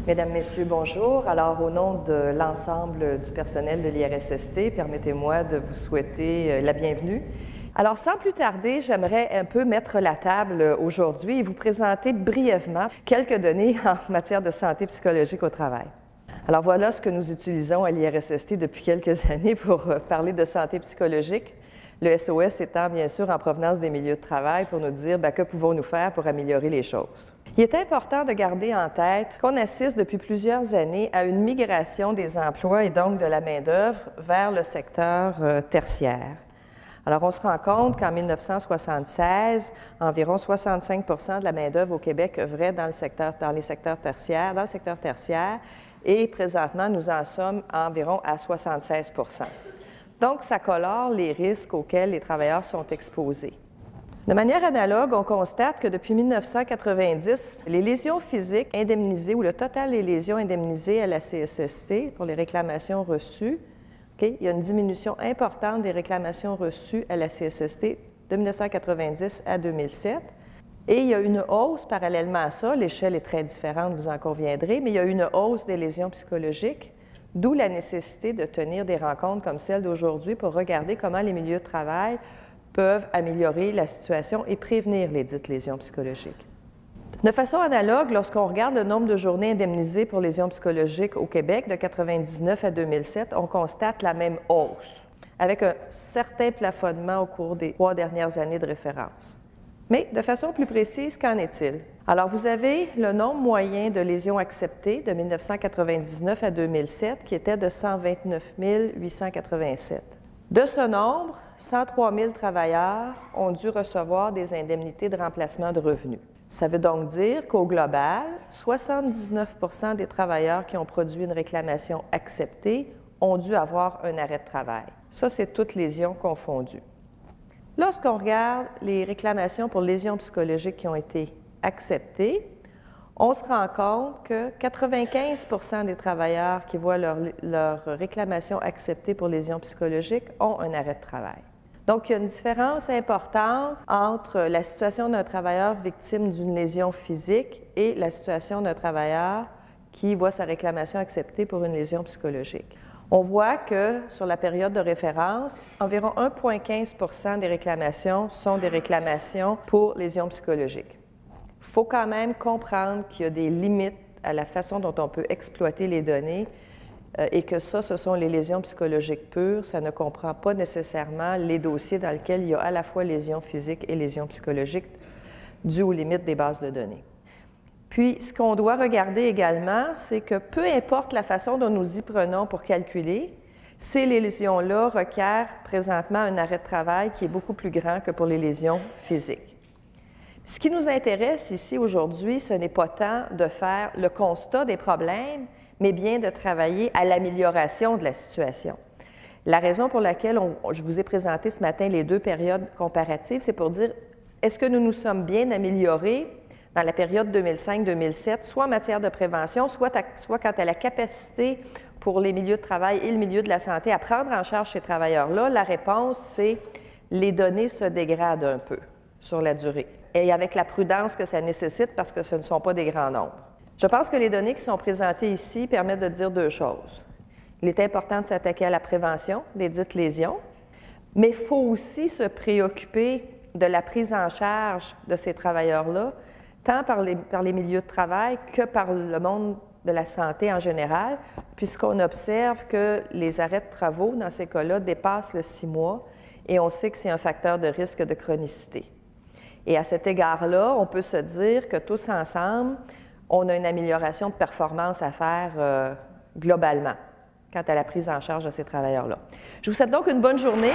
Mesdames, Messieurs, bonjour. Alors, au nom de l'ensemble du personnel de l'IRSST, permettez-moi de vous souhaiter la bienvenue. Alors, sans plus tarder, j'aimerais un peu mettre la table aujourd'hui et vous présenter brièvement quelques données en matière de santé psychologique au travail. Alors, voilà ce que nous utilisons à l'IRSST depuis quelques années pour parler de santé psychologique. Le SOS étant bien sûr en provenance des milieux de travail pour nous dire que pouvons-nous faire pour améliorer les choses. Il est important de garder en tête qu'on assiste depuis plusieurs années à une migration des emplois et donc de la main-d'œuvre vers le secteur tertiaire. Alors, on se rend compte qu'en 1976, environ 65 de la main-d'œuvre au Québec œuvrait dans le secteur tertiaire, et présentement, nous en sommes environ à 76 %. Donc, ça colore les risques auxquels les travailleurs sont exposés. De manière analogue, on constate que depuis 1990, les lésions physiques indemnisées ou le total des lésions indemnisées à la CSST pour les réclamations reçues, il y a une diminution importante des réclamations reçues à la CSST de 1990 à 2007. Et il y a une hausse parallèlement à ça, l'échelle est très différente, vous en conviendrez, mais il y a une hausse des lésions psychologiques, d'où la nécessité de tenir des rencontres comme celle d'aujourd'hui pour regarder comment les milieux de travail peuvent améliorer la situation et prévenir les dites lésions psychologiques. De façon analogue, lorsqu'on regarde le nombre de journées indemnisées pour lésions psychologiques au Québec de 1999 à 2007, on constate la même hausse, avec un certain plafonnement au cours des 3 dernières années de référence. Mais de façon plus précise, qu'en est-il? Alors, vous avez le nombre moyen de lésions acceptées de 1999 à 2007 qui était de 129 887. De ce nombre, 103 000 travailleurs ont dû recevoir des indemnités de remplacement de revenus. Ça veut donc dire qu'au global, 79 % des travailleurs qui ont produit une réclamation acceptée ont dû avoir un arrêt de travail. Ça, c'est toutes lésions confondues. Lorsqu'on regarde les réclamations pour lésions psychologiques qui ont été acceptées, on se rend compte que 95 % des travailleurs qui voient leur réclamation acceptée pour lésions psychologiques ont un arrêt de travail. Donc, il y a une différence importante entre la situation d'un travailleur victime d'une lésion physique et la situation d'un travailleur qui voit sa réclamation acceptée pour une lésion psychologique. On voit que, sur la période de référence, environ 1,15 % des réclamations sont des réclamations pour lésions psychologiques. Il faut quand même comprendre qu'il y a des limites à la façon dont on peut exploiter les données et que ça, ce sont les lésions psychologiques pures. Ça ne comprend pas nécessairement les dossiers dans lesquels il y a à la fois lésions physiques et lésions psychologiques dues aux limites des bases de données. Puis, ce qu'on doit regarder également, c'est que peu importe la façon dont nous y prenons pour calculer, ces lésions-là requièrent présentement un arrêt de travail qui est beaucoup plus grand que pour les lésions physiques. Ce qui nous intéresse ici aujourd'hui, ce n'est pas tant de faire le constat des problèmes, mais bien de travailler à l'amélioration de la situation. La raison pour laquelle je vous ai présenté ce matin les 2 périodes comparatives, c'est pour dire, est-ce que nous nous sommes bien améliorés dans la période 2005-2007, soit en matière de prévention, soit quant à la capacité pour les milieux de travail et le milieu de la santé à prendre en charge ces travailleurs-là? La réponse, c'est les données se dégradent un peu sur la durée, et avec la prudence que ça nécessite parce que ce ne sont pas des grands nombres. Je pense que les données qui sont présentées ici permettent de dire 2 choses. Il est important de s'attaquer à la prévention des dites lésions, mais il faut aussi se préoccuper de la prise en charge de ces travailleurs-là, tant par les milieux de travail que par le monde de la santé en général, puisqu'on observe que les arrêts de travaux, dans ces cas-là, dépassent le 6 mois et on sait que c'est un facteur de risque de chronicité. Et à cet égard-là, on peut se dire que tous ensemble, on a une amélioration de performance à faire globalement quant à la prise en charge de ces travailleurs-là. Je vous souhaite donc une bonne journée.